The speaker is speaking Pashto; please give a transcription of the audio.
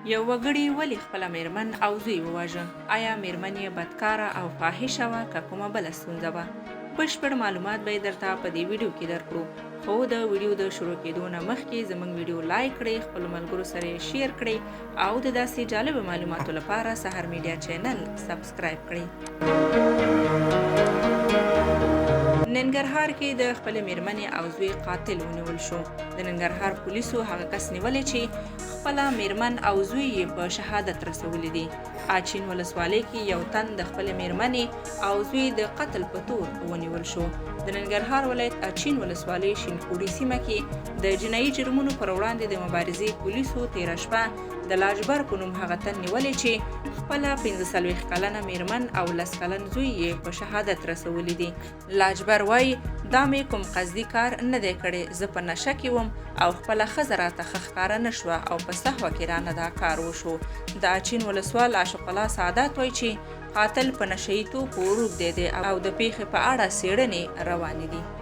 یو وګړي ولې خپله میرمن او زوی وواژه؟ آیا میرمن یې بدکاره او فاحشه وه که کومه بله ستونزه وه؟ بشپړ معلومات به یې درته په دې ویډیو کې درکړو، خو د ویډیو د شروع کېدو نه مخکې زموږ ویډیو لایک کړئ، خپلو ملګرو سره یې شیر کړئ او د داسې جالبو معلوماتو لپاره سحر میډیا چینل سبسکرایب کړئ. ننګرهار کې د خپلې میرمنې او زوی قاتل ونیول شو. د ننګرهار پولیسو هغه کس نیولی چې خپله میرمن او زوی یې په شهادت رسولی دي. اچین ولسوالۍ کې یو تن د خپلې میرمنې او زوی د قتل په تور ونیول شو. د ننګرهار ولایت اچین ولسوالۍ شینکوړي سیمه کې د جنایي جرمونو پر وړاندې د مبارزې پولیسو تېره شپه د لاجبر په نوم هغه تن نیولی چې خپله 45 کلنه میرمن او 10 کلن زوی یې په شهادت رسولی دي. لاجبر وایي دا مې کوم قصدي کار نه دی کړی، زه په نشه کې وم او خپله ښځه راته ښه ښکاره نه شوه او په سهوه کې رانه دا کار وشو. د اچین ولسوال عاشق الله سعادت وایي چې قاتل په نشه یي توکو روږدی دی او د پیښې په اړه څېړنې روانې دي.